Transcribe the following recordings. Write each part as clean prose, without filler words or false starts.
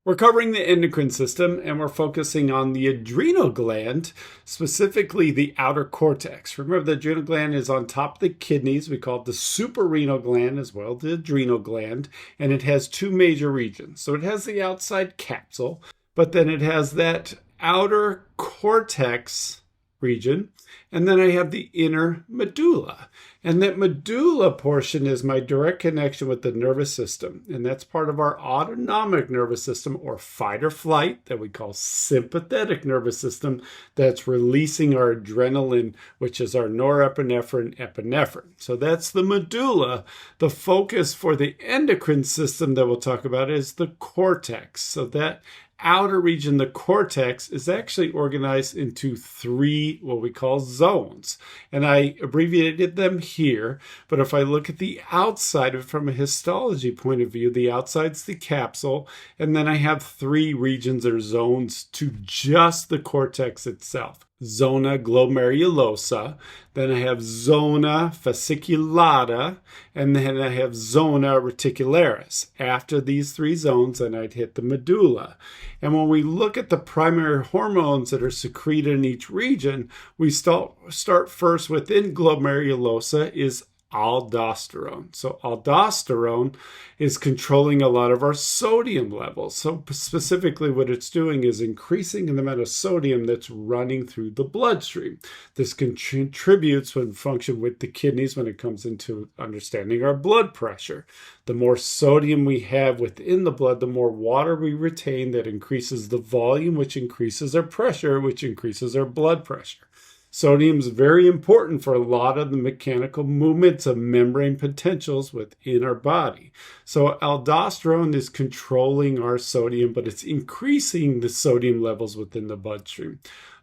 We're covering the endocrine system, and we're focusing on the adrenal gland, specifically the outer cortex. Remember, the adrenal gland is on top of the kidneys. We call it the suprarenal gland as well, the adrenal gland, and it has two major regions. So it has the outside capsule, but then it has that outer cortex region, and then I have the inner medulla. And that medulla portion is my direct connection with the nervous system. And that's part of our autonomic nervous system, or fight or flight, that we call sympathetic nervous system, that's releasing our adrenaline, which is our norepinephrine, epinephrine. So that's the medulla. The focus for the endocrine system that we'll talk about is the cortex. So that outer region, the cortex, is actually organized into three what we call zones. And I abbreviated them here, but if I look at the outside of it from a histology point of view, the outside's the capsule, and then I have three regions or zones to just the cortex itself. Zona glomerulosa, then I have zona fasciculata, and then I have zona reticularis. After these three zones, then I'd hit the medulla. And when we look at the primary hormones that are secreted in each region, we start first within glomerulosa is aldosterone. So aldosterone is controlling a lot of our sodium levels. So specifically what it's doing is increasing the amount of sodium that's running through the bloodstream. This contributes when function with the kidneys when it comes into understanding our blood pressure. The more sodium we have within the blood, the more water we retain. That increases the volume, which increases our pressure, which increases our blood pressure. Sodium is very important for a lot of the mechanical movements of membrane potentials within our body. So aldosterone is controlling our sodium, but it's increasing the sodium levels within the bloodstream.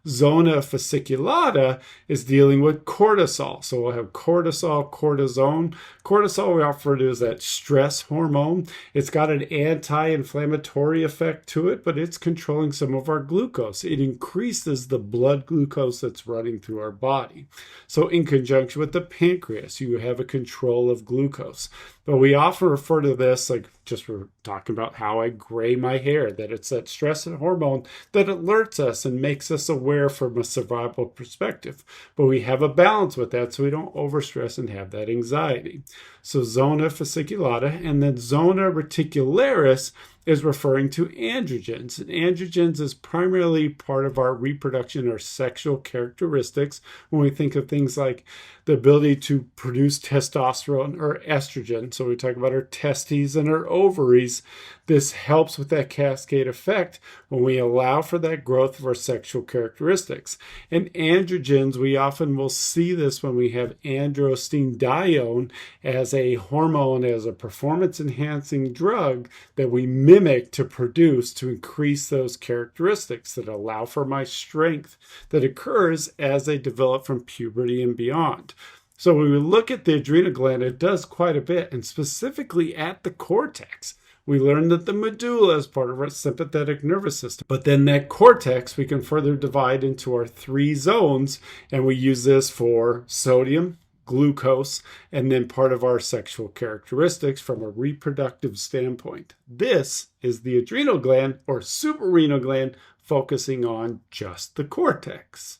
Zona fasciculata is dealing with cortisol. So we'll have cortisol, cortisone. Cortisol we refer to as that stress hormone. It's got an anti-inflammatory effect to it, but it's controlling some of our glucose. It increases the blood glucose that's running through our body. So in conjunction with the pancreas, you have a control of glucose. But we often refer to this, like just we're talking about how I gray my hair, that it's that stress hormone that alerts us and makes us aware from a survival perspective. But we have a balance with that so we don't overstress and have that anxiety. So zona fasciculata, and then zona reticularis is referring to androgens. And androgens is primarily part of our reproduction or sexual characteristics when we think of things like the ability to produce testosterone or estrogen. So we talk about our testes and our ovaries. This helps with that cascade effect when we allow for that growth of our sexual characteristics. And androgens, we often will see this when we have androstenedione as a hormone, as a performance-enhancing drug that we mimic to produce to increase those characteristics that allow for my strength that occurs as they develop from puberty and beyond. So when we look at the adrenal gland, it does quite a bit, and specifically at the cortex. We learned that the medulla is part of our sympathetic nervous system. But then that cortex, we can further divide into our three zones, and we use this for sodium, glucose, and then part of our sexual characteristics from a reproductive standpoint. This is the adrenal gland or suprarenal gland focusing on just the cortex.